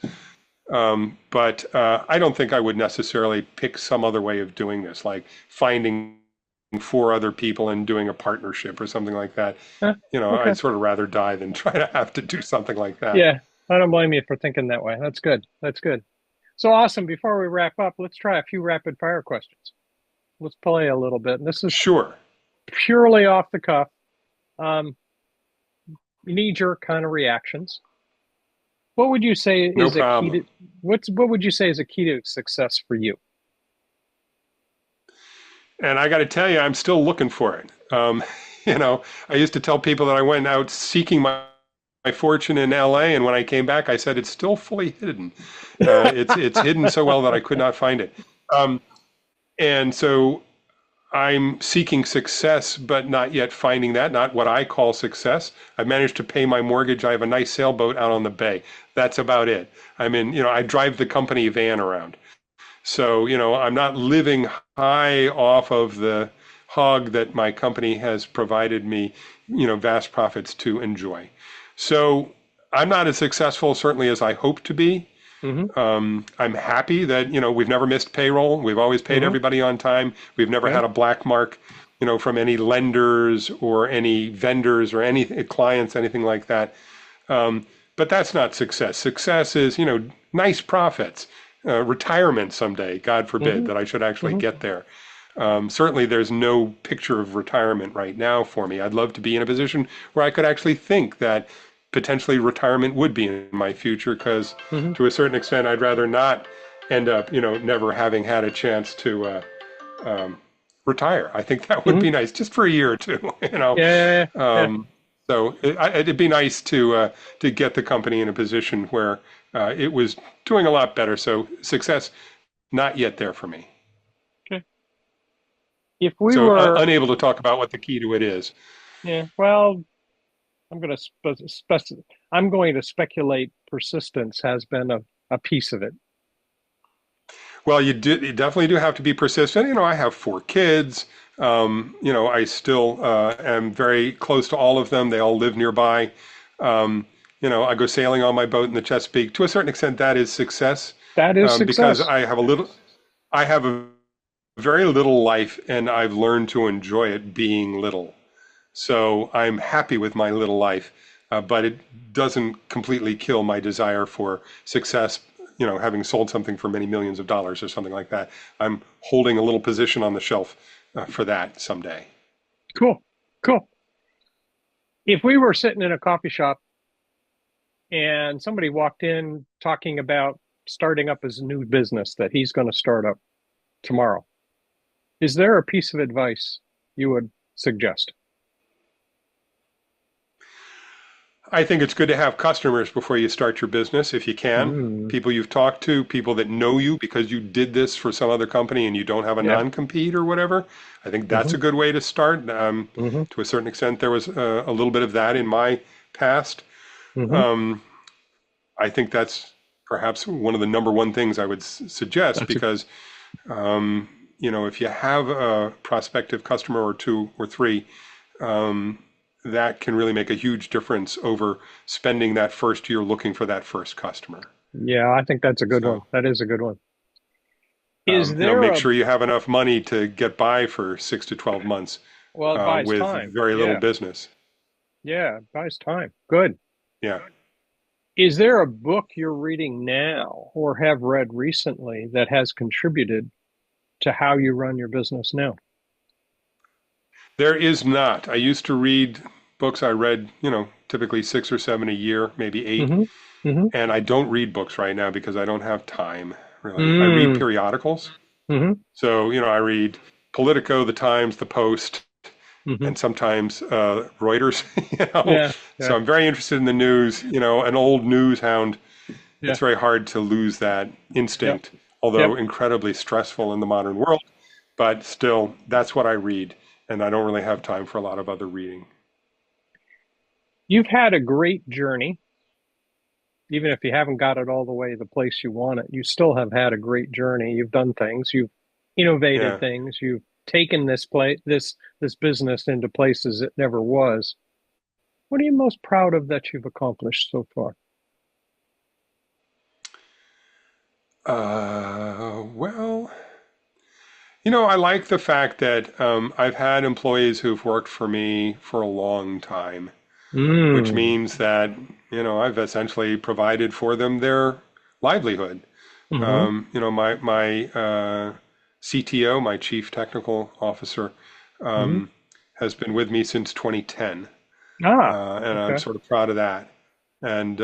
S2: But I don't think I would necessarily pick some other way of doing this, like finding four other people and doing a partnership or something like that.
S1: Huh. Okay.
S2: I'd sort of rather die than try to have to do something like that.
S1: Yeah. I don't blame you for thinking that way. That's good. That's good. So awesome. Before we wrap up, let's try a few rapid fire questions. Let's play a little bit. And this is
S2: Sure,
S1: purely off the cuff. Um, knee-jerk kind of reactions. What would you say
S2: no
S1: is a key to
S2: problem.
S1: what would you say is a key to success for you?
S2: And I got to tell you, I'm still looking for it. I used to tell people that I went out seeking my fortune in LA, and when I came back, I said it's still fully hidden. It's hidden so well that I could not find it. Um, and so I'm seeking success, but not yet finding that, not what I call success. I've managed to pay my mortgage. I have a nice sailboat out on the bay. That's about it. I drive the company van around. So, I'm not living high off of the hog that my company has provided me, vast profits to enjoy. So I'm not as successful, certainly, as I hope to be.
S1: Hmm.
S2: I'm happy that, we've never missed payroll. We've always paid
S1: Hmm.
S2: everybody on time. We've never
S1: Okay.
S2: had a black mark, from any lenders or any vendors or any clients, anything like that. But that's not success. Success is, nice profits, retirement someday, God forbid
S1: Hmm.
S2: that I should actually
S1: Hmm.
S2: get there. Certainly, there's no picture of retirement right now for me. I'd love to be in a position where I could actually think that potentially retirement would be in my future, because
S1: Hmm.
S2: to a certain extent, I'd rather not end up, never having had a chance to retire. I think that would
S1: Hmm.
S2: be nice, just for a year or two,
S1: Yeah. Yeah.
S2: Um, so it'd be nice to get the company in a position where it was doing a lot better. So success, not yet there for me.
S1: Okay. If we
S2: So
S1: were,
S2: unable to talk about what the key to it is.
S1: yeah, well, I'm going to I'm going to speculate persistence has been a piece of it.
S2: Well, you definitely do have to be persistent. I have 4 kids. I still am very close to all of them. They all live nearby. I go sailing on my boat in the Chesapeake. To a certain extent, that is success,
S1: That is
S2: because
S1: success.
S2: I have a very little life, and I've learned to enjoy it being little. So I'm happy with my little life, but it doesn't completely kill my desire for success. Having sold something for many millions of dollars or something like that, I'm holding a little position on the shelf for that someday.
S1: Cool. Cool. If we were sitting in a coffee shop and somebody walked in talking about starting up his new business that he's going to start up tomorrow, is there a piece of advice you would suggest?
S2: I think it's good to have customers before you start your business if you can.
S1: Mm,
S2: People you've talked to, people that know you because you did this for some other company and you don't have a
S1: yeah.
S2: non-compete or whatever. I think that's
S1: Hmm.
S2: a good way to start.
S1: Hmm.
S2: To a certain extent, there was a little bit of that in my past.
S1: Hmm.
S2: Um, I think that's perhaps one of the number one things I would suggest
S1: That's a
S2: because, um, if you have a prospective customer or two or three, um, that can really make a huge difference over spending that first year looking for that first customer.
S1: yeah. I think that's a good one.
S2: So,
S1: That is a good one. Is there
S2: make
S1: a
S2: sure you have enough money to get by for 6 to 12 months
S1: well? It buys
S2: with
S1: time.
S2: very little
S1: Yeah,
S2: business.
S1: yeah. It buys time. Good.
S2: Yeah.
S1: Is there a book you're reading now or have read recently that has contributed to how you run your business now?
S2: There is not. I used to read books. I read, typically 6 or 7 a year, maybe eight.
S1: Hmm. Hmm.
S2: And I don't read books right now because I don't have time, really. I read
S1: Mm.
S2: periodicals.
S1: Hmm.
S2: So, I read Politico, The Times, The Post,
S1: Hmm.
S2: and sometimes Reuters,
S1: Yeah,
S2: So
S1: yeah,
S2: I'm very interested in the news, an old news hound.
S1: yeah.
S2: It's very hard to lose that
S1: Yep,
S2: instinct,
S1: yep.
S2: although incredibly stressful in the modern world. But still, that's what I read, and I don't really have time for a lot of other reading.
S1: You've had a great journey. Even if you haven't got it all the way the place you want it, you still have had a great journey. You've done things, you've innovated
S2: Yeah.
S1: things, you've taken this business into places it never was. What are you most proud of that you've accomplished so far?
S2: Well, I like the fact that I've had employees who've worked for me for a long time, which
S1: Mm.
S2: means that, I've essentially provided for them their livelihood.
S1: Hmm.
S2: My CTO, my Chief Technical Officer,
S1: Hmm.
S2: has been with me since 2010,
S1: Ah,
S2: and I'm
S1: okay.
S2: sort of proud of that. And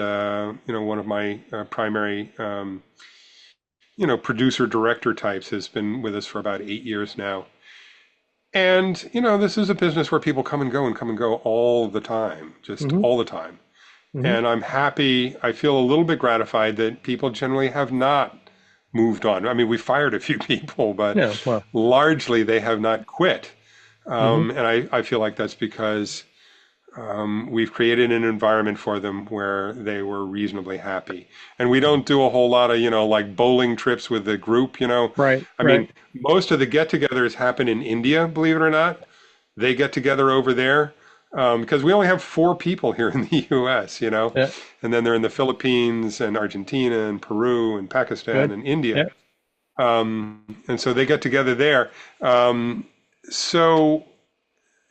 S2: one of my primary producer director types has been with us for about 8 years now. And, this is a business where people come and go and come and go all the time, just
S1: Hmm.
S2: all the time.
S1: Hmm.
S2: And I'm happy, I feel a little bit gratified that people generally have not moved on. I mean, we fired a few people, but
S1: Yeah, well.
S2: largely they have not quit.
S1: Hmm.
S2: And I feel like that's because we've created an environment for them where they were reasonably happy. And we don't do a whole lot of, like bowling trips with the group.
S1: Right,
S2: I
S1: right.
S2: mean, most of the get-togethers happen in India, believe it or not. They get together over there because we only have 4 people here in the US.
S1: Yeah,
S2: And then they're in the Philippines and Argentina and Peru and Pakistan
S1: good.
S2: and India.
S1: Yeah.
S2: And so they get together there. So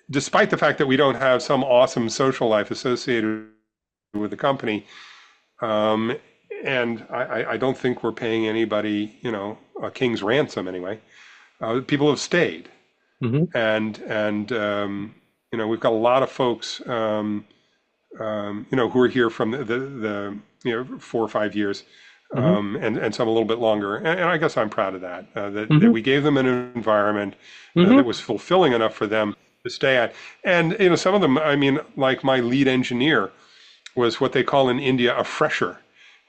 S2: despite the fact that we don't have some awesome social life associated with the company, um, and I don't think we're paying anybody, a king's ransom anyway. People have stayed,
S1: Hmm.
S2: and we've got a lot of folks, who are here from the 4 or 5 years,
S1: Hmm.
S2: and some a little bit longer. And I guess I'm proud of that, that
S1: Hmm.
S2: we gave them an environment
S1: Hmm.
S2: that was fulfilling enough for them to stay at. And, some of them, I mean, like my lead engineer was what they call in India a fresher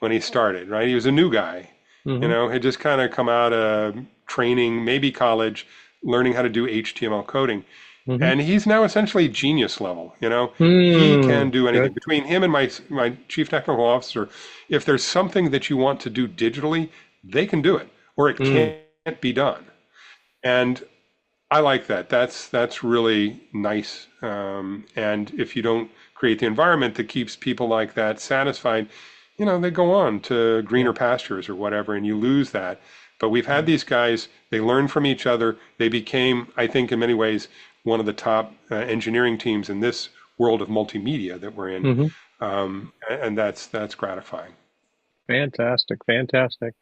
S2: when he started, right? He was a new guy,
S1: Hmm.
S2: had just kind of come out of training, maybe college, learning how to do HTML coding.
S1: Hmm.
S2: And he's now essentially genius level. He can
S1: Mm.
S2: do anything.
S1: Good.
S2: Between him and my chief technical officer, if there's something that you want to do digitally, they can do it, or it
S1: Mm.
S2: can't be done. And I like that. That's really nice. And if you don't create the environment that keeps people like that satisfied, they go on to
S1: Yeah.
S2: greener pastures or whatever, and you lose that. But we've had
S1: Yeah.
S2: these guys, they learn from each other. They became, I think, in many ways, one of the top engineering teams in this world of multimedia that we're in.
S1: Hmm.
S2: And that's gratifying.
S1: Fantastic. Fantastic.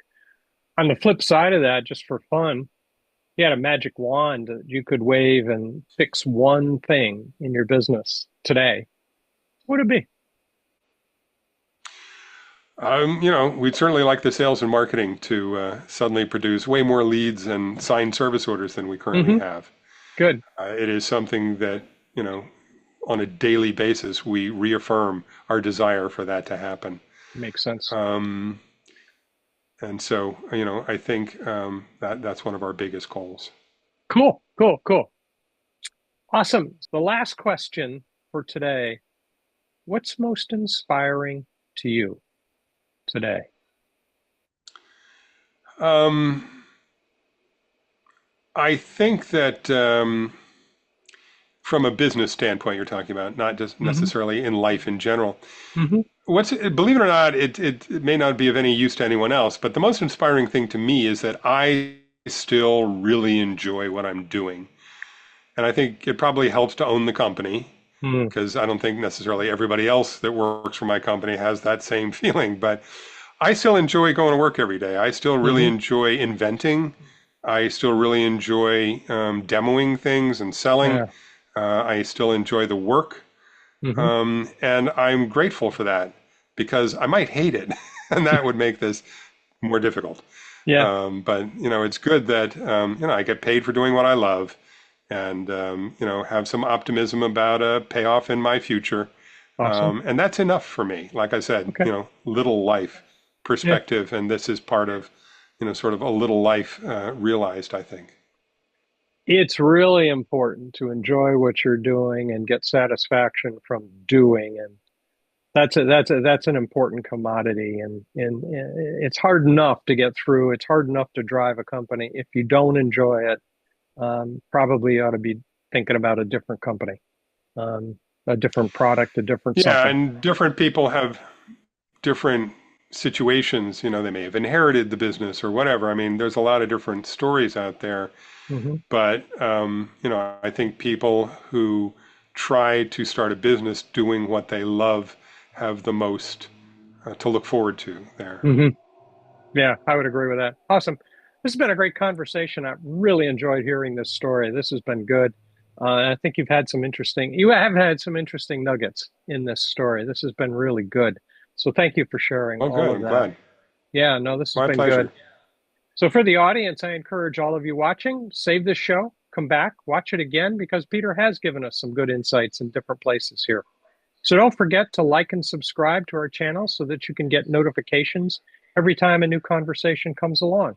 S1: On the flip side of that, just for fun, you had a magic wand that you could wave and fix one thing in your business today, what would it be?
S2: We'd certainly like the sales and marketing to suddenly produce way more leads and signed service orders than we currently
S1: Hmm.
S2: have.
S1: Good.
S2: It is something that, you know, on a daily basis, we reaffirm our desire for that to happen.
S1: Makes sense.
S2: Um, and so, I think that's one of our biggest goals.
S1: Cool, cool, cool. Awesome. The last question for today. What's most inspiring to you today?
S2: Um, I think that from a business standpoint, you're talking about, not just
S1: Hmm.
S2: necessarily in life in general.
S1: Hmm.
S2: Believe it or not, it may not be of any use to anyone else, but the most inspiring thing to me is that I still really enjoy what I'm doing. And I think it probably helps to own the company
S1: Hmm.
S2: because I don't think necessarily everybody else that works for my company has that same feeling. But I still enjoy going to work every day. I still really
S1: Hmm.
S2: enjoy inventing. I still really enjoy demoing things and selling.
S1: Yeah.
S2: I still enjoy the work.
S1: Hmm.
S2: And I'm grateful for that because I might hate it, and that would make this more difficult.
S1: Yeah.
S2: But it's good that I get paid for doing what I love, and have some optimism about a payoff in my future.
S1: Awesome.
S2: And that's enough for me. Like I said,
S1: Okay.
S2: little life
S1: Yeah.
S2: perspective, and this is part of sort of a little life realized, I think.
S1: It's really important to enjoy what you're doing and get satisfaction from doing, and that's an important commodity. And it's hard enough to get through. It's hard enough to drive a company. If you don't enjoy it, probably ought to be thinking about a different company, um, a different product, a different
S2: Yeah,
S1: something.
S2: and different people have different situations. They may have inherited the business or whatever. I mean, there's a lot of different stories out there.
S1: Hmm.
S2: But, I think people who try to start a business doing what they love have the most to look forward to there.
S1: Hmm. Yeah, I would agree with that. Awesome. This has been a great conversation. I really enjoyed hearing this story. This has been good. I think you have had some interesting nuggets in this story. This has been really good. So thank you for sharing
S2: Well,
S1: all
S2: good.
S1: of
S2: I'm
S1: that.
S2: glad.
S1: Yeah, no, this has
S2: My
S1: been good.
S2: pleasure.
S1: So for the audience, I encourage all of you watching, save this show, come back, watch it again, because Peter has given us some good insights in different places here. So don't forget to like and subscribe to our channel so that you can get notifications every time a new conversation comes along.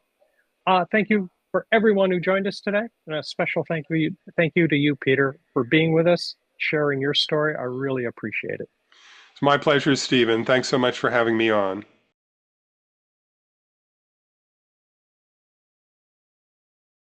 S1: Thank you for everyone who joined us today, and a special thank you to you, Peter, for being with us, sharing your story. I really appreciate it.
S2: It's my pleasure, Stephen. Thanks so much for having me on.